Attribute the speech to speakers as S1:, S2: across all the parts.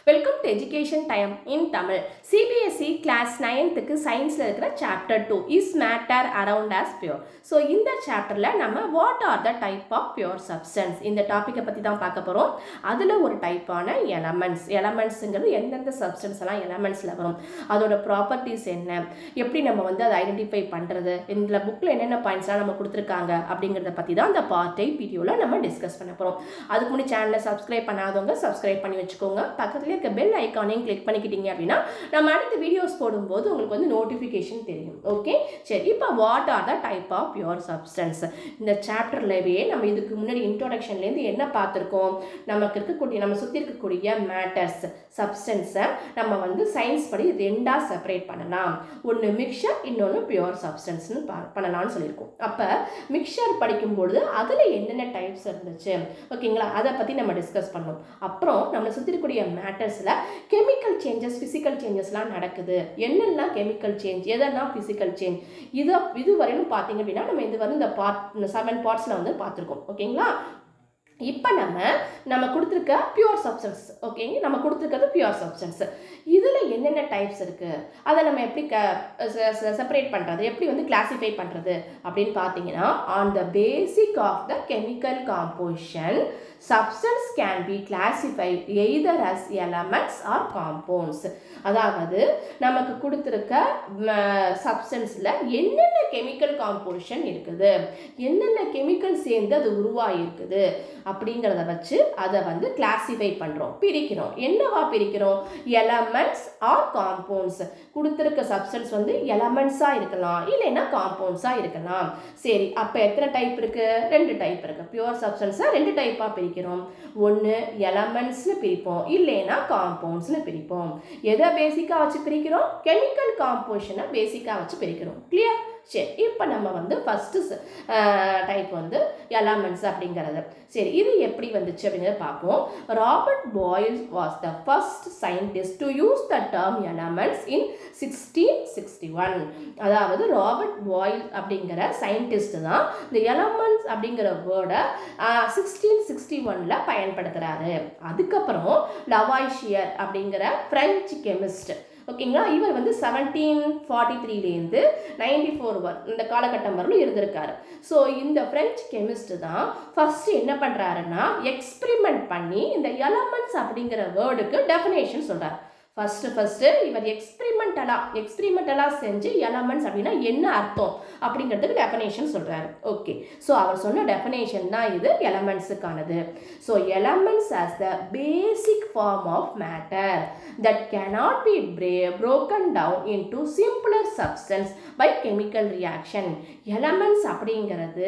S1: Welcome to Education Time in Tamil. CBSE Class 9th Science Chapter 2 is Matter Around as Pure. So, in the chapter, what are the type of pure substance? In the topic, adula ஒரு டைப்பான elements. Elements எந்தெந்த substance எல்லாம் elementsல வரும். அதோட properties என்ன? எப்படி நம்ம வந்து அதை ஐடென்டிஃபை பண்றது? இந்த புக்ல என்னென்ன பாயிண்ட்ஸ்லாம் நம்ம கொடுத்திருக்காங்க அப்படிங்கறத பத்தி தான் அந்த பார்ட் 8 வீடியோல நம்ம டிஸ்கஸ் பண்ண போறோம். அதுக்கு முன்னாடி சேனலை சப்ஸ்கிரைப் பண்ணாதவங்க சப்ஸ்கிரைப் பண்ணி வச்சுக்கோங்க. பக்கத்துல இருக்க பெல் ஐகானையும் கிளிக் பண்ணிக்கிட்டீங்க அப்படின்னா நம்ம அடுத்த வீடியோஸ் போடும்போது உங்களுக்கு வந்து நோட்டிஃபிகேஷன் தெரியும். ஓகே, சரி. இப்போ what are the type of pure substance? இந்த சாப்டர்லவே நம்ம இதுக்கு முன்னாடி இன்ட்ரோடக்ஷன்லேருந்து என்ன பார்த்துருக்கோம்? நமக்கு இருக்கக்கூடிய நம்ம சுற்றி இருக்கக்கூடிய மேட்டர்ஸ் சப்ஸ்டன்ஸை நம்ம வந்து சயின்ஸ் படி ரெண்டாக செப்பரேட் பண்ணலாம். ஒன்று மிக்சர், இன்னொன்று பியூர் சப்ஸ்டன்ஸ்னு பண்ணலாம்னு சொல்லியிருக்கோம். அப்போ மிக்சர் படிக்கும்பொழுது அதில் என்னென்ன டைப்ஸ் இருந்துச்சு, ஓகேங்களா, அதை பற்றி நம்ம டிஸ்கஸ் பண்ணோம். அப்புறம் நம்மளை சுற்றி இருக்கக்கூடிய மேட்டர்ஸில் கெமிக்கல் சேஞ்சஸ், ஃபிசிக்கல் சேஞ்சஸ்லாம் நடக்குது. என்னெல்லாம் கெமிக்கல் சேஞ்ச், எதெல்லாம் ஃபிசிக்கல் சேஞ்ச், இதுவரையிலும் பார்த்தீங்க அப்படின்னா நம்ம இதுவரை இந்த 7 பார்ட்ஸில் வந்து பார்த்துருக்கோம். ஓகேங்களா, இப்போ நம்ம கொடுத்துருக்க பியூர் சப்ஸ்டன்ஸ், ஓகேங்க, நம்ம கொடுத்துருக்கிறது பியூர் சப்ஸ்டன்ஸ். இதில் என்னென்ன டைப்ஸ் இருக்குது, அதை நம்ம எப்படி செப்பரேட் பண்ணுறது, எப்படி வந்து கிளாஸிஃபை பண்ணுறது அப்படின்னு பார்த்தீங்கன்னா, on the basic of the chemical composition substance can be classified either as elements or compounds. அதாவது நமக்கு கொடுத்திருக்க சப்ஸ்டன்ஸ்ல என்னென்ன கெமிக்கல் காம்போசிஷன் இருக்குது, என்னென்ன கெமிக்கல் சேர்ந்து அது உருவாகிருக்குது அப்படிங்கிறத வச்சு அதை வந்து கிளாஸிஃபை பண்ணுறோம், பிரிக்கிறோம். என்னவா பிரிக்கிறோம்? Elements R compounds. கொடுத்திருக்க சப்ஸ்டன்ஸ் வந்து எலமெண்ட்ஸாக இருக்கலாம், இல்லைன்னா காம்பவுண்ட்ஸாக இருக்கலாம். சரி, அப்போ எத்தனை டைப் இருக்குது? 2 டைப் இருக்குது. பியூர் சப்ஸ்டன்ஸை 2 டைப்பாக பிரிக்கிறோம். ஒன்று எலமெண்ட்ஸ்னு பிரிப்போம், இல்லைன்னா காம்பவுண்ட்ஸ்னு பிரிப்போம். எதை பேசிக்காக வச்சு பிரிக்கிறோம்? கெமிக்கல் காம்போசிஷனை பேசிக்காக வச்சு பிரிக்கிறோம். கிளியர்? சரி, இப்போ நம்ம வந்து ஃபஸ்ட்டு டைப் வந்து எலமெண்ட்ஸ் அப்படிங்கிறது. சரி, இது எப்படி வந்துச்சு அப்படிங்கிறத பார்ப்போம். Robert boil was the first scientist to use the term elements in 1661. அதாவது ராபர்ட் பாயில் அப்படிங்கிற சயின்டிஸ்ட் தான் இந்த எலமெண்ட்ஸ் அப்படிங்கிற வேர்டை 1661 பயன்படுத்துகிறாரு. அதுக்கப்புறம் லவாய்ஷியர் அப்படிங்கிற பிரெஞ்சு கெமிஸ்ட், ஓகேங்களா, இவர் வந்து 1743லேருந்து 94 இந்த காலகட்டம் வரலும் இருந்திருக்காரு. ஸோ இந்த பிரெஞ்சு கெமிஸ்ட் தான் ஃபர்ஸ்ட் என்ன பண்ணுறாருன்னா எக்ஸ்பிரிமெண்ட் பண்ணி இந்த எலமெண்ட்ஸ் அப்படிங்கிற வேர்டுக்கு டெஃபினேஷன் சொல்கிறார். ஃபஸ்ட்டு இவர் எக்ஸ்பிரிமெண்டலாக செஞ்சு எலமெண்ட்ஸ் அப்படின்னா என்ன அர்த்தம் அப்படிங்கிறதுக்கு டெஃபினேஷன் சொல்கிறாரு. ஓகே, ஸோ அவர் சொன்ன டெஃபினேஷன் தான் இது எலமெண்ட்ஸுக்கானது. So elements as the basic form of matter that cannot be broken down into simpler substance by chemical reaction. Elements அப்படிங்கிறது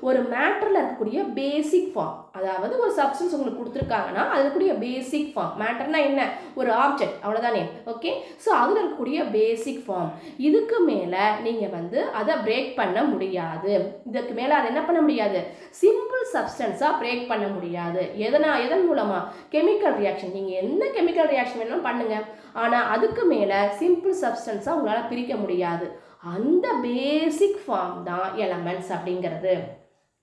S1: ஒரு மேட்டரில் இருக்கக்கூடிய பேசிக் ஃபார்ம். அதாவது ஒரு சப்ஸ்டன்ஸ் உங்களுக்கு கொடுத்துருக்காங்கன்னா அதில் இருக்கக்கூடிய பேசிக் ஃபார்ம். மேட்டர்னா என்ன? ஒரு ஆப்ஜெக்ட், அவ்வளோதானே. ஓகே, ஸோ அதில் இருக்கக்கூடிய பேசிக் ஃபார்ம். இதுக்கு மேலே நீங்கள் வந்து அதை பிரேக் பண்ண முடியாது. இதுக்கு மேலே அதை என்ன பண்ண முடியாது? சிம்பிள் சப்ஸ்டன்ஸாக பிரேக் பண்ண முடியாது. எதன் மூலமாக? Chemical reaction. நீங்கள் என்ன கெமிக்கல் ரியாக்ஷன் வேணாலும் பண்ணுங்க, ஆனால் அதுக்கு மேலே சிம்பிள் சப்ஸ்டன்ஸாக உங்களால் பிரிக்க முடியாது. அந்த பேசிக் ஃபார்ம் தான் எலமெண்ட்ஸ் அப்படிங்கிறது.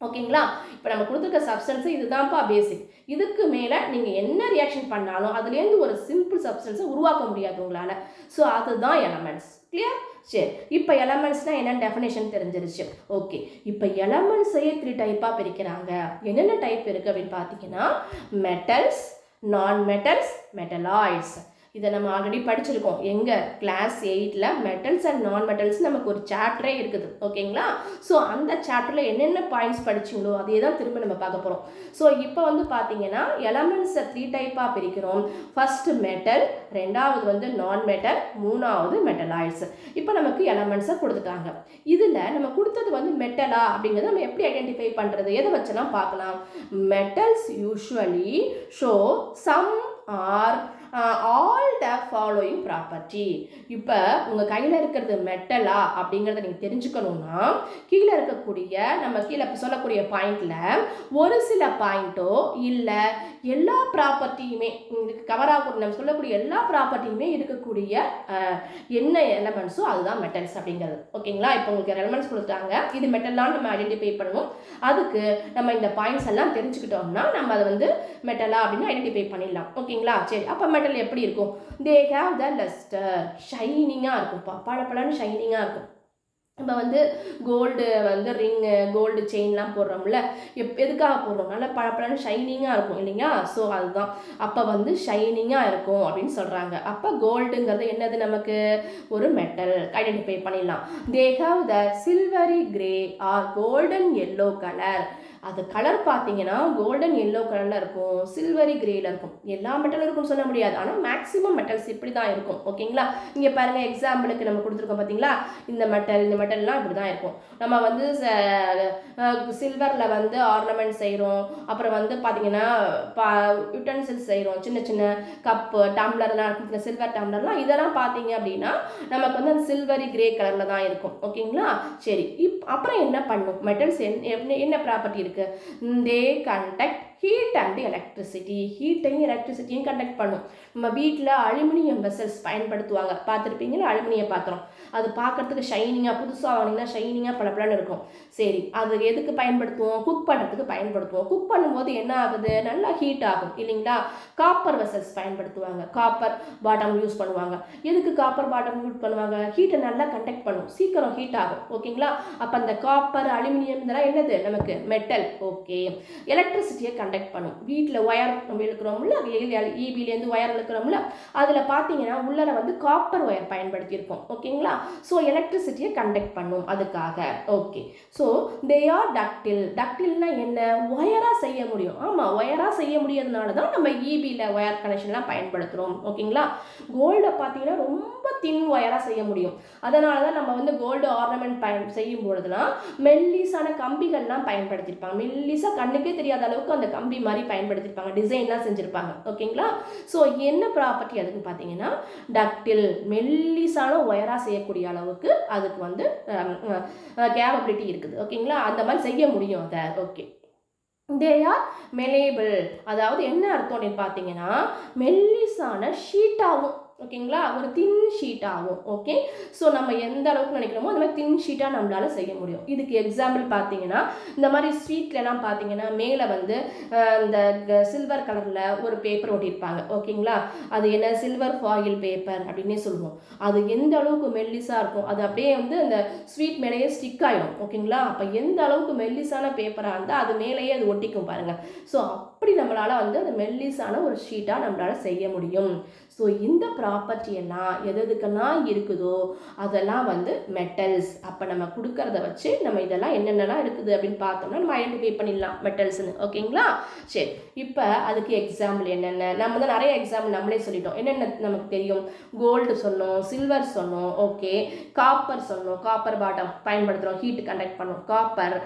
S1: ஓகேங்களா, இப்போ நம்ம கொடுத்துருக்க சப்ஸ்டன்ஸு இதுதான்ப்பா பேசிக். இதுக்கு மேலே நீங்கள் என்ன ரியாக்ஷன் பண்ணாலும் அதுலேருந்து ஒரு சிம்பிள் சப்ஸ்டன்ஸை உருவாக்க முடியாது உங்களால். ஸோ அதுதான் எலமெண்ட்ஸ். கிளியர்? சரி, இப்போ எலமெண்ட்ஸ்னால் என்னென்ன டெஃபினேஷன் தெரிஞ்சிருச்சு. ஓகே, இப்போ எலமெண்ட்ஸையே 3 டைப்பாக பிரிக்கிறாங்க. என்னென்ன டைப் இருக்குது அப்படின்னு பார்த்தீங்கன்னா, மெட்டல்ஸ், நான் மெட்டல்ஸ், மெட்டலாய்ட்ஸ். இதை நம்ம ஆல்ரெடி படிச்சிருக்கோம். எங்கே? கிளாஸ் 8ல் மெட்டல்ஸ் அண்ட் நான் மெட்டல்ஸ் நமக்கு ஒரு சாப்டரே இருக்குது. ஓகேங்களா, ஸோ அந்த சாப்டரில் என்னென்ன பாயிண்ட்ஸ் படிச்சிங்களோ அதே தான் திரும்ப நம்ம பார்க்க போகிறோம். ஸோ இப்போ வந்து பார்த்தீங்கன்னா எலமெண்ட்ஸை 3 டைப்பாக பிரிக்கிறோம். ஃபஸ்ட்டு மெட்டல், ரெண்டாவது வந்து நான் மெட்டல், மூணாவது மெட்டலாய்ட்ஸ். இப்போ நமக்கு எலமெண்ட்ஸை கொடுத்துட்டாங்க. இதில் நம்ம கொடுத்தது வந்து மெட்டலா அப்படிங்கிறத நம்ம எப்படி ஐடென்டிஃபை பண்ணுறது, எதை வச்செல்லாம் பார்க்கலாம். Metals usually show some or all the following property. இப்போ உங்கள் கையில் இருக்கிறது மெட்டலா அப்படிங்கிறத நீங்கள் தெரிஞ்சுக்கணுன்னா கீழே இருக்கக்கூடிய நம்ம கீழே சொல்லக்கூடிய பாயிண்டில் ஒரு சில பாயிண்ட்டோ இல்லை எல்லா ப்ராப்பர்ட்டியுமே கவர் ஆகக்கூடிய நம்ம சொல்லக்கூடிய எல்லா ப்ராப்பர்ட்டியுமே இருக்கக்கூடிய என்ன எலமெண்ட்ஸோ அதுதான் மெட்டல்ஸ் அப்படிங்கிறது. ஓகேங்களா, இப்போ உங்களுக்கு எலமெண்ட்ஸ் கொடுத்தாங்க, இது மெட்டலான்னு நம்ம ஐடென்டிஃபை பண்ணுவோம். அதுக்கு நம்ம இந்த பாயிண்ட்ஸ் எல்லாம் தெரிஞ்சுக்கிட்டோம்னா நம்ம அதை வந்து மெட்டலா அப்படின்னு ஐடென்டிஃபை பண்ணிடலாம். ஓகே, ஓகேங்களா? சரி, அப்போ மெட்டல் எப்படி இருக்கும்? தே ஹேவ் த லஸ்டர், ஷைனிங்காக இருக்கும், பளபளன்னு ஷைனிங்காக இருக்கும். நம்ம வந்து கோல்டு வந்து ரிங்கு, கோல்டு செயின்லாம் போடுறோம்ல, எதுக்காக போடுறோம்? நல்லா பளபளன்னு ஷைனிங்காக இருக்கும் இல்லைங்களா? ஸோ அதுதான், அப்போ வந்து ஷைனிங்காக இருக்கும் அப்படின்னு சொல்கிறாங்க. அப்போ கோல்டுங்கிறது என்னது? நமக்கு ஒரு மெட்டல், ஐடென்டிஃபை பண்ணிடலாம். They have the silvery grey or golden yellow colour. அது கலர் பார்த்தீங்கன்னா கோல்டன் எல்லோ கலரில் இருக்கும், சில்வரி கிரேயில் இருக்கும். எல்லா மெட்டலும் இருக்கும்னு சொல்ல முடியாது, ஆனால் மேக்ஸிமம் மெட்டல்ஸ் இப்படி தான் இருக்கும். ஓகேங்களா? இங்கே பாருங்கள், எக்ஸாம்பிளுக்கு நம்ம கொடுத்துருக்கோம் பார்த்தீங்களா, இந்த மெட்டல்லாம் இப்படி தான் இருக்கும். நம்ம வந்து சில்வரில் வந்து ஆர்னமெண்ட் செய்கிறோம், அப்புறம் வந்து பார்த்தீங்கன்னா யுட்டன்சில்ஸ் செய்கிறோம், சின்ன சின்ன கப்பு டம்ளர்லாம் இருக்கும், சில்வர் டம்ளர்லாம், இதெல்லாம் பார்த்தீங்க அப்படின்னா நமக்கு வந்து அந்த சில்வரி கிரே கலரில் தான் இருக்கும். ஓகேங்களா? சரி, அப்புறம் என்ன பண்ணும் மெட்டல்ஸ்? என்ன ப்ராப்பர்ட்டி இருக்கு? They conduct heat and electricity. ஹீட்டையும் எலக்ட்ரிசிட்டியும் கண்டக்ட் பண்ணும். நம்ம வீட்டில் அலுமினியம் வெசல்ஸ் பயன்படுத்துவாங்க, பார்த்துருப்பீங்களா? அலுமினியம் பாத்திரம், அது பார்க்கறதுக்கு ஷைனிங்காக, புதுசாக வாங்கினீங்கன்னா ஷைனிங்காக பளபளன்னு இருக்கும். சரி, அது எதுக்கு பயன்படுத்துவோம்? குக் பண்ணுறதுக்கு பயன்படுத்துவோம். குக் பண்ணும்போது என்ன ஆகுது? நல்லா ஹீட் ஆகும் இல்லைங்களா? காப்பர் வெசல்ஸ் பயன்படுத்துவாங்க, காப்பர் பாட்டம் யூஸ் பண்ணுவாங்க. எதுக்கு காப்பர் பாட்டம் யூஸ் பண்ணுவாங்க? ஹீட்டை நல்லா கண்டக்ட் பண்ணும், சீக்கிரம் ஹீட் ஆகும். ஓகேங்களா? அப்போ அந்த காப்பர், அலுமினியம் இதெல்லாம் என்னது? நமக்கு மெட்டல். ஓகே, எலக்ட்ரிசிட்டியை கண்டக்ட் பண்ணும். வீட்டில் ஒயர் நம்ம இழுக்கிறோம்ல, ஈபிலேருந்து ஒயர் இழுக்கிறோம்ல, அதில் பார்த்தீங்கன்னா உள்ளர வந்து காப்பர் ஒயர் பயன்படுத்தியிருக்கோம். ஓகேங்களா? ஸோ எலக்ட்ரிசிட்டியை கண்டக்ட் பண்ணும் அதுக்காக. Okay, so they are ductile. டக்டில்னா என்ன? ஒயராக செய்ய முடியும். ஆமாம், ஒயராக செய்ய முடியாதனால தான் நம்ம ஈபியில் ஒயர் கனெக்ஷன்லாம் பயன்படுத்துகிறோம். ஓகேங்களா? கோல்டை பார்த்தீங்கன்னா ரொம்ப தின் ஒயராக செய்ய முடியும். அதனால தான் நம்ம வந்து கோல்டு ஆர்னமெண்ட் செய்யும் பொழுதுலாம் மெல்லிசான கம்பிகள்லாம் பயன்படுத்தியிருப்பாங்க. மெல்லிசாக கண்ணுக்கே தெரியாத அளவுக்கு அந்த கம்பி மாதிரி பயன்படுத்தியிருப்பாங்க, டிசைன்லாம் செஞ்சுருப்பாங்க. ஓகேங்களா? ஸோ என்ன ப்ராப்பர்ட்டி அதுக்கு பார்த்தீங்கன்னா டக்டில், மெல்லிசான ஒயராக செய்யக்கூடிய அளவுக்கு அதுக்கு வந்து கேப்பபிலிட்டி இருக்குது. ஓகேங்களா? அந்த மாதிரி செய்ய முடியும் அதை. Okay, they are malleable. அதாவது என்ன அர்த்தம் அப்படின்னு பார்த்தீங்கன்னா மெல்லிசான ஷீட்டாகவும், ஓகேங்களா, ஒரு தின் ஷீட் ஆகும். ஓகே, ஸோ நம்ம எந்த அளவுக்கு நினைக்கிறோமோ அந்த மாதிரி தின் ஷீட்டாக நம்மளால செய்ய முடியும். இதுக்கு எக்ஸாம்பிள் பார்த்தீங்கன்னா இந்த மாதிரி ஸ்வீட்லலாம் பார்த்தீங்கன்னா மேலே வந்து இந்த சில்வர் கலரில் ஒரு பேப்பர் ஒட்டியிருப்பாங்க. ஓகேங்களா? அது என்ன? சில்வர் ஃபாயில் பேப்பர் அப்படின்னே சொல்லுவோம். அது எந்த அளவுக்கு மெல்லிஸாக இருக்கும், அது அப்படியே வந்து அந்த ஸ்வீட் மேலேயே ஸ்டிக் ஆகிடும். ஓகேங்களா? அப்போ எந்த அளவுக்கு மெல்லிஸான பேப்பராக இருந்தால் அது மேலேயே அது ஒட்டிக்கும் பாருங்கள். ஸோ அப்படி நம்மளால் வந்து அது மெல்லிஸான ஒரு ஷீட்டாக நம்மளால் செய்ய முடியும். ஸோ இந்த ப்ராப்பர்ட்டி எல்லாம் எதுக்கெல்லாம் இருக்குதோ அதெல்லாம் வந்து மெட்டல்ஸ். அப்போ நம்ம கொடுக்கறத வச்சு நம்ம இதெல்லாம் என்னென்னலாம் இருக்குது அப்படின்னு பார்த்தோம்னா நம்ம ஐடென்டிஃபை பண்ணிடலாம் மெட்டல்ஸ்னு. ஓகேங்களா? சரி, இப்போ அதுக்கு எக்ஸாம்பிள் என்னென்ன? நம்ம தான் நிறைய எக்ஸாம்பிள் நம்மளே சொல்லிட்டோம். என்னென்ன நமக்கு தெரியும்? கோல்டு சொன்னோம், சில்வர் சொன்னோம், ஓகே, காப்பர் சொன்னோம், காப்பர் பாட்டம் பயன்படுத்துகிறோம், ஹீட் கண்டக்ட் பண்ணோம். காப்பர்,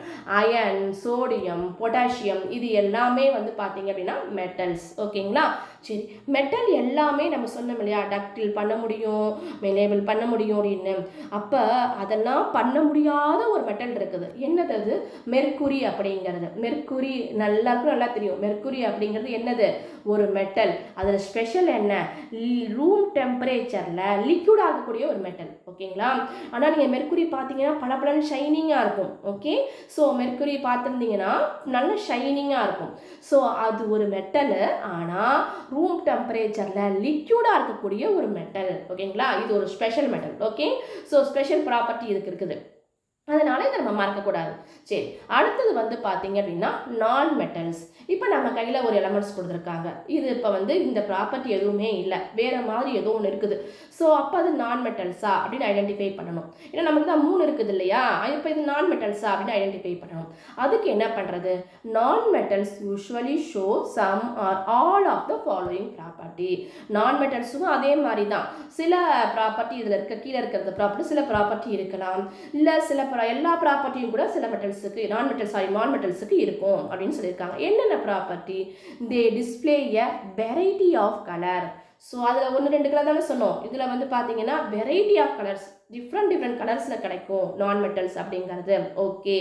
S1: அயன், சோடியம், பொட்டாசியம், இது எல்லாமே வந்து பார்த்தீங்க அப்படின்னா மெட்டல்ஸ். ஓகேங்களா? சரி, மெட்டல் எல்லாமே நம்ம சொன்னோம் இல்லையா, டக்டில் பண்ண முடியும், மெலேபிள் பண்ண முடியும் அப்படின்னு. அப்போ அதெல்லாம் பண்ண முடியாத ஒரு மெட்டல் இருக்குது. என்னது அது? மெர்க்குரி அப்படிங்கிறது. மெர்க்குரி எல்லாருக்கும் நல்லா தெரியும். மெர்க்குரி அப்படிங்கிறது என்னது? ஒரு மெட்டல். அதில் ஸ்பெஷல் என்ன? ரூம் டெம்பரேச்சரில் லிக்விட் ஆகக்கூடிய ஒரு மெட்டல். ஓகேங்களா? ஆனால் நீங்கள் மெர்க்குரி பார்த்தீங்கன்னா பளபளன்னு ஷைனிங்காக இருக்கும். ஓகே, ஸோ மெர்க்குரி பார்த்துருந்தீங்கன்னா நல்ல ஷைனிங்காக இருக்கும். ஸோ அது ஒரு மெட்டலு, ஆனால் ரூம் டெம்பரேச்சரில் லிக்யூடாக இருக்கக்கூடிய ஒரு மெட்டல். ஓகேங்களா? இது ஒரு special metal. Okay, so special property இதுக்கு இருக்குது, அதனால இதை நம்ம மறக்கக்கூடாது. சரி, அடுத்தது வந்து பார்த்தீங்க அப்படின்னா நான் மெட்டல்ஸ். இப்போ நம்ம கையில் ஒரு எலமெண்ட்ஸ் கொடுத்துருக்காங்க, இது இப்போ வந்து இந்த ப்ராப்பர்ட்டி எதுவுமே இல்லை, வேறு மாதிரி ஏதோ ஒன்று இருக்குது. ஸோ அப்போ அது நான் மெட்டல்ஸா அப்படின்னு ஐடென்டிஃபை பண்ணணும். ஏன்னா நமக்கு தான் 3 இருக்குது இல்லையா, இப்போ இது நான் மெட்டல்ஸா அப்படின்னு ஐடென்டிஃபை பண்ணணும். அதுக்கு என்ன பண்ணுறது? நான் metals usually show some or all of the following property. நான் மெட்டல்ஸும் அதே மாதிரி தான், சில ப்ராப்பர்ட்டி இதில் இருக்க, கீழே இருக்கிற ப்ராப்பர்ட்டி சில ப்ராப்பர்ட்டி இருக்கலாம், இல்லை சில எல்லா ப்ராப்பர்ட்டியும் கூட சில மெட்டல்ஸுக்கு, நான் மெட்டல்ஸுக்கு இருக்கும் அப்படின்னு சொல்லியிருக்காங்க. என்னென்ன property? They display a variety of colour. So அதில் 1-2 கலர் தானே சொன்னோம், இதில் வந்து பார்த்தீங்கன்னா வெரைட்டி ஆஃப் கலர்ஸ், டிஃப்ரெண்ட் கலர்ஸில் கிடைக்கும் நான் மெட்டல்ஸ் அப்படிங்கிறது. Okay,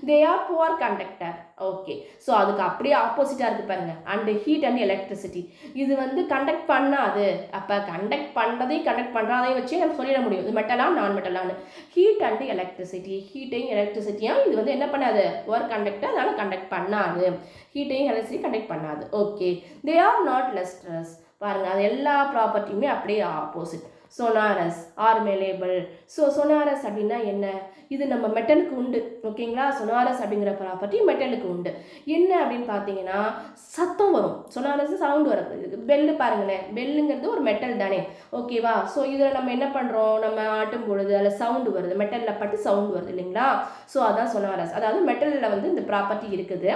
S1: they R poor conductor. Okay, so அதுக்கு அப்படியே ஆப்போசிட்டாக இருக்குது பாருங்கள், அண்ட் ஹீட் அண்ட் எலக்ட்ரிசிட்டி. இது வந்து கண்டக்ட் பண்ணாது. அப்போ கண்டக்ட் பண்ணுறதையும் கண்டக்ட் பண்ணுறதையும் வச்சு நம்ம சொல்லிட முடியும் இது மெட்டலா நான் மெட்டலான்னு. ஹீட் அண்ட் எலக்ட்ரிசிட்டி, ஹீட்டையும் எலக்ட்ரிசிட்டியும் இது வந்து என்ன பண்ணாது? புவர் கண்டக்டர், அதனால் கண்டக்ட் பண்ணாது. ஹீட்டையும் எலக்ட்ரிசிட்டி கண்டக்ட் பண்ணாது. Okay, they R not lustrous. பாருங்கள், அது எல்லா ப்ராப்பர்ட்டியுமே அப்படியே ஆப்போசிட். சொனாரஸ் ஆர் மெலேபிள். சொனாரஸ் அப்படின்னா என்ன? இது நம்ம மெட்டலுக்கு உண்டு. ஓகேங்களா? சொனாரஸ் அப்படிங்கிற ப்ராப்பர்ட்டி மெட்டலுக்கு உண்டு. என்ன அப்படின்னு பார்த்தீங்கன்னா சத்தம் வரும். சொனாரஸ் சவுண்ட் வரும். பெல்லு பாருங்களேன், பெல்லுங்கிறது ஒரு மெட்டல் தானே. ஓகேவா? ஸோ இதில் நம்ம என்ன பண்ணுறோம், நம்ம ஆட்டும் பொழுது அதில் சவுண்டு வருது, மெட்டலில் பட்டு சவுண்டு வருது இல்லைங்களா? ஸோ அதான் சொனாரஸ். அதாவது மெட்டலில் வந்து இந்த ப்ராப்பர்ட்டி இருக்குது,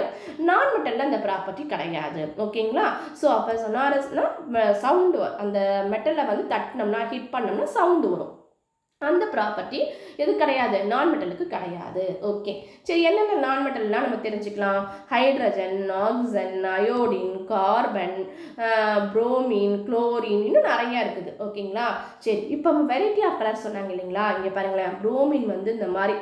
S1: நான் மெட்டலில் இந்த ப்ராப்பர்ட்டி கிடையாது. ஓகேங்களா? ஸோ அப்போ சொனாரஸ்னால் சவுண்டு, அந்த மெட்டலில் வந்து தட்டினோம்னா ஹிட் பண்ணோம்னா சவுண்டு வரும். அந்த ப்ராப்பர்ட்டி எது கிடையாது, நான் மெட்டலுக்கு கிடையாது. ஓகே, சரி, என்னென்ன நான் மெட்டல்லாம் நம்ம தெரிஞ்சுக்கலாம். Hydrogen, oxygen, iodine, carbon, bromine, chlorine, இன்னும் நிறையா இருக்குது. ஓகேங்களா? சரி, இப்போ வெரைட்டி ஆஃப் கலர் சொன்னாங்க இல்லைங்களா? இங்கே பாருங்களேன், புரோமின் வந்து இந்த மாதிரி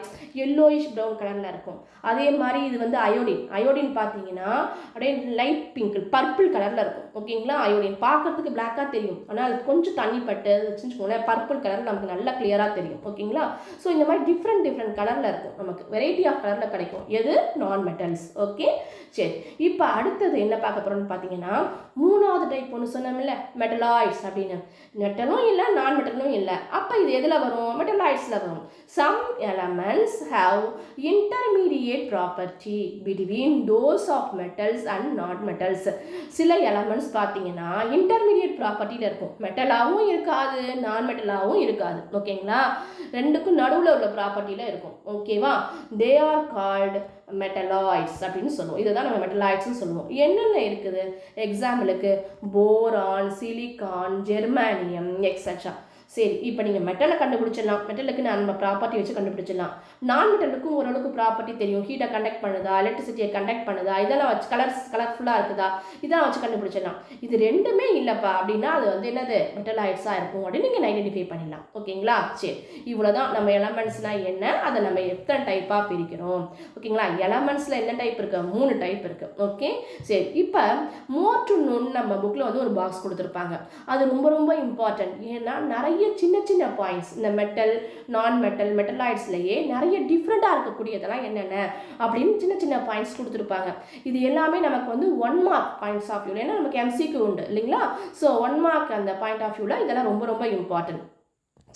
S1: எல்லோயிஷ் ப்ரௌன் கலரில் இருக்கும். அதே மாதிரி இது வந்து அயோடின். அயோடின் பார்த்தீங்கன்னா அப்படியே லைட் பிங்க் பர்பிள் கலரில் இருக்கும். ஓகேங்களா? அயோடின் பார்க்கறதுக்கு பிளாக்காக தெரியும், ஆனால் அது கொஞ்சம் தண்ணி பட்டு வச்சுக்கோங்களேன், பர்பிள் கலர் நமக்கு நல்லா கிளியராக தெரியும். ஓகேங்களா? ஸோ இந்த மாதிரி டிஃப்ரெண்ட் கலரில் இருக்கும், நமக்கு வெரைட்டி ஆஃப் கலரில் கிடைக்கும். எது? நான் மெட்டல்ஸ். ஓகே, சரி, இப்போ அடுத்தது என்ன பார்க்க போகிறோம்னு பார்த்தீங்கன்னா மூணாவது டைப் ஒன்று சொன்னோம்ல, மெட்டலாய்ட்ஸ் அப்படின்னு. மெட்டலும் இல்லை, நான் மெட்டலும் இல்லை. அப்போ இது எதில் வரும்? மெட்டலாய்ட்ஸில் வரும். Some elements have intermediate property between those of metals and not metals. சில எலமெண்ட்ஸ் பார்த்தீங்கன்னா இன்டர்மீடியேட் ப்ராப்பர்ட்டியில் இருக்கும், மெட்டலாகவும் இருக்காது, நான் மெட்டலாகவும் இருக்காது. ஓகேங்களா? ரெண்டுக்கும் நடுவில் உள்ள ப்ராப்பர்ட்டியில் இருக்கும். ஓகேவா? தே ஆர் கால்டு மெட்டலாய்ட்ஸ் அப்படின்னு சொல்லுவோம். இதை தான் நம்ம மெட்டலாய்ட்ஸ்னு சொல்லுவோம். என்னென்ன இருக்குது? எக்ஸாம்பிளுக்கு போரான், சிலிக்கான், ஜெர்மானியம், எக்ஸெட்ரா. சரி, இப்போ நீங்கள் மெட்டலை கண்டுபிடிச்சிடலாம், மெட்டலுக்கு நம்ம ப்ராப்பர்ட்டி வச்சு கண்டுபிடிச்சிடலாம். நான் மெட்டலுக்கும் ஓரளவுக்கு ப்ராப்பர்ட்டி தெரியும், ஹீட்டை கண்டக்ட் பண்ணுதா, எலக்ட்ரிசிட்டியை கண்டக்ட் பண்ணுதா, இதெல்லாம் வச்சு கலர்ஃபுல்லாக இருக்குதா, இதெல்லாம் வச்சு கண்டுபிடிச்சிடலாம். இது ரெண்டுமே இல்லைப்பா அப்படின்னா அது வந்து என்னது, மெட்டலாய்ட்ஸாக இருக்கும் அப்படின்னு நீங்கள் ஐடென்டிஃபை பண்ணிடலாம். ஓகேங்களா? சரி, இவ்வளோதான் நம்ம எலமெண்ட்ஸ்னால் என்ன, அதை நம்ம எத்தனை டைப்பாக பிரிக்கிறோம். ஓகேங்களா? எலமெண்ட்ஸில் என்ன டைப் இருக்குது? 3 டைப் இருக்குது. ஓகே, சரி, இப்போ மோர் டு நோன் நம்ம புக்கில் வந்து ஒரு பாக்ஸ் கொடுத்துருப்பாங்க. அது ரொம்ப இம்பார்ட்டன்ட். ஏன்னா நிறைய சின்ன பாயிண்ட்ஸ் இந்த மெட்டல், நான் மெட்டல், மெட்டலாய்ட்ஸ்லேயே நிறைய டிஃப்ரெண்ட்டாக இருக்கக்கூடியதெல்லாம் என்னென்ன அப்படின்னு சின்ன பாயிண்ட்ஸ் கொடுத்துருப்பாங்க. இது எல்லாமே நமக்கு வந்து 1 மார்க் பாயிண்ட்ஸ் ஆஃப் வியூவில், ஏன்னா நமக்கு எம்சிக்யூ உண்டு இல்லைங்களா? ஸோ 1 மார்க் அந்த பாயிண்ட் ஆஃப் வியூவில் இதெல்லாம் ரொம்ப இம்பார்ட்டன்ட்.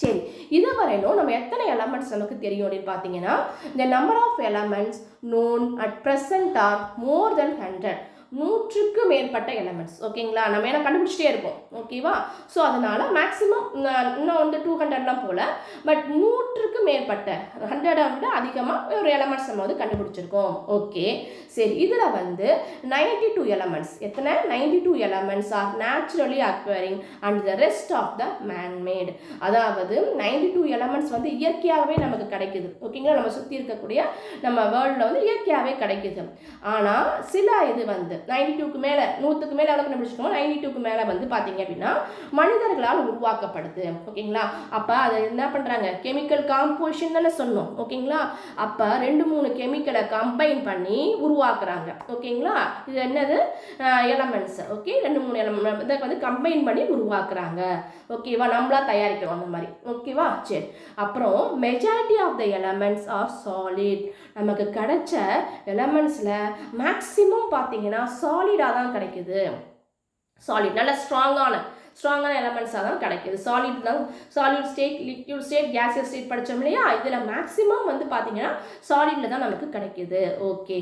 S1: சரி, இதுவரையிலும் நம்ம எத்தனை எலமெண்ட்ஸ் நமக்கு தெரியும் அப்படின்னு பார்த்தீங்கன்னா, the number of elements known at present are more than 100. 100க்கு மேற்பட்ட எலமெண்ட்ஸ். ஓகேங்களா? நம்ம என்ன கண்டுபிடிச்சிட்டே இருக்கோம். ஓகேவா? ஸோ அதனால் மேக்ஸிமம் இன்னும் வந்து 200லாம் போல், பட் 100க்கு மேற்பட்ட 100 விட அதிகமாக ஒரு எலமெண்ட்ஸ் நம்ம வந்து கண்டுபிடிச்சிருக்கோம். ஓகே, சரி, இதில் வந்து 92 எலமெண்ட்ஸ். எத்தனை? 92 elements are naturally acquiring and the rest of the manmade. அதாவது 92 எலமெண்ட்ஸ் வந்து இயற்கையாகவே நமக்கு கிடைக்குது. ஓகேங்களா? நம்ம சுற்றி இருக்கக்கூடிய நம்ம வேர்ல்டில் வந்து இயற்கையாகவே கிடைக்குது. ஆனால் சில இது வந்து 92க்கு மேலே, 100க்கு மேலே எவ்வளோ கண்டுபிடிச்சிருக்கோம், 92க்கு மேலே வந்து பார்த்தீங்க அப்படின்னா மனிதர்களால் உருவாக்கப்படுது. ஓகேங்களா? அப்போ அதை என்ன பண்ணுறாங்க, கெமிக்கல் காம்போசிஷன் தானே சொன்னோம். ஓகேங்களா? அப்போ 2-3 கெமிக்கலை கம்பைன் பண்ணி உருவாக்குறாங்க. ஓகேங்களா? இது என்னது? எலமெண்ட்ஸ். ஓகே, 2-3 எலமெண்ட் இதை வந்து கம்பைன் பண்ணி உருவாக்குறாங்க. ஓகேவா? நம்மளா தயாரிக்கிறோம் அந்த மாதிரி. ஓகேவா? சரி, அப்புறம் majority of the elements are solid. நமக்கு கிடைச்ச எலமெண்ட்ஸில் மேக்ஸிமம் பார்த்தீங்கன்னா சாலிடாக தான் கிடைக்குது. சாலிட் நல்ல ஸ்ட்ராங்கான எலமெண்ட்ஸாக தான் கிடைக்குது. Solid state, liquid state, gaseous state படித்தோம் இல்லையா? இதில் மேக்ஸிமம் வந்து பார்த்தீங்கன்னா சாலிடில் தான் நமக்கு கிடைக்குது. Okay,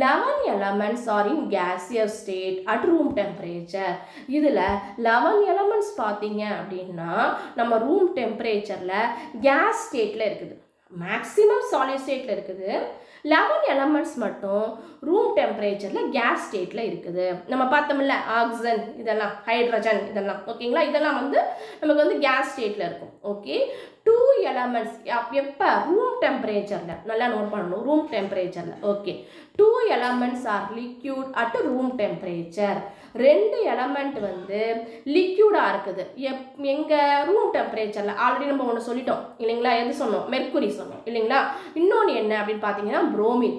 S1: 11 elements R in gaseous stayed at room temperature. இதில் 11 எலமெண்ட்ஸ் பார்த்தீங்க அப்படின்னா நம்ம ரூம் டெம்பரேச்சரில் கேஸ் ஸ்டேட்டில் இருக்குது. மேக்ஸிமம் சாலிட் ஸ்டேட்டில் இருக்குது. 11 எலமெண்ட்ஸ் மட்டும் ரூம் டெம்பரேச்சரில் கேஸ் ஸ்டேட்டில் இருக்குது. நம்ம பார்த்தோம்ல ஆக்சிஜன், இதெல்லாம் ஹைட்ரஜன், இதெல்லாம். ஓகேங்களா? இதெல்லாம் வந்து நமக்கு வந்து கேஸ் ஸ்டேட்டில் இருக்கும். ஓகே, 2 எலமெண்ட்ஸ் எப்போ? ரூம் டெம்பரேச்சரில். நல்லா நோட் பண்ணணும், ரூம் டெம்பரேச்சரில். Okay, 2 elements are liquid at room temperature. 2 element வந்து லிக்யூடாக இருக்குது. எங்கள் ரூம் டெம்பரேச்சரில். ஆல்ரெடி நம்ம ஒன்று சொல்லிட்டோம் இல்லைங்களா? எது சொன்னோம்? மெர்க்குரி சொன்னோம் இல்லைங்களா? இன்னொன்று என்ன அப்படின்னு பார்த்தீங்கன்னா புரோமின்.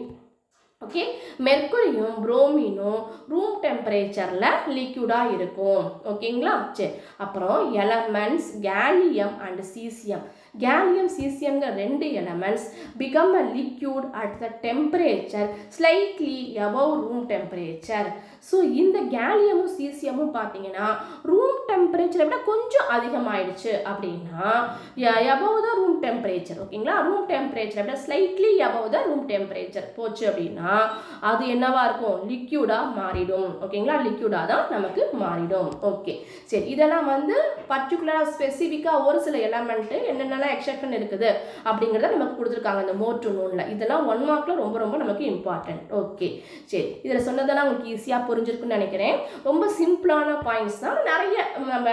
S1: ஓகே, மெர்க்குரியும் புரோமினும் ரூம் டெம்பரேச்சரில் லிக்யூடாக இருக்கும். ஓகேங்களா? சரி, அப்புறம் elements gallium and caesium. Gallium, சீசியம்ங்கிற 2 elements become a liquid at the temperature slightly above room temperature. So இந்த கேலியமும் சீசியமும் பார்த்தீங்கன்னா ரூம் டெம்பரேச்சரை விட கொஞ்சம் அதிகமாயிடுச்சு அப்படின்னா above the room temperature ஓகேங்களா ரூம் டெம்பரேச்சரை விட slightly above the room temperature போச்சு அப்படின்னா அது என்னவா இருக்கும் லிக்யூடா மாறிடும் ஓகேங்களா லிக்யூடா தான் நமக்கு மாறிடும் ஓகே சரி இதெல்லாம் வந்து பர்டிகுலரா ஸ்பெசிஃபிக்கா ஒரு சில எலிமெண்ட் என்னென்னலாம் எக்ஸெப்ஷன் இருக்குது அப்படிங்கறத நமக்கு கொடுத்திருக்காங்க இந்த மோர் டு நோன்ல இதெல்லாம் 1 மார்க்ல ரொம்ப ரொம்ப நமக்கு இம்பார்ட்டன்ட் ஓகே சரி இதல சொன்னதெல்லாம் உங்களுக்கு ஈஸியா புரிஞ்சிருக்கும்னு நினைக்கிறேன் ரொம்ப சிம்பிளான பாயிண்ட்ஸ் தான் நிறைய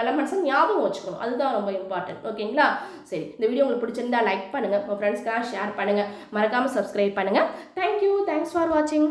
S1: எலிமெண்ட்ஸ் ஞாபகம் வச்சுக்கணும் அதுதான் ரொம்ப இம்பார்ட்டன்ட் ஓகேங்களா சரி இந்த வீடியோ உங்களுக்கு பிடிச்சிருந்தா லைக் பண்ணுங்க உங்க ஃப்ரெண்ட்ஸ்க்கு ஷேர் பண்ணுங்க மறக்காம Subscribe பண்ணுங்க thank you thanks for watching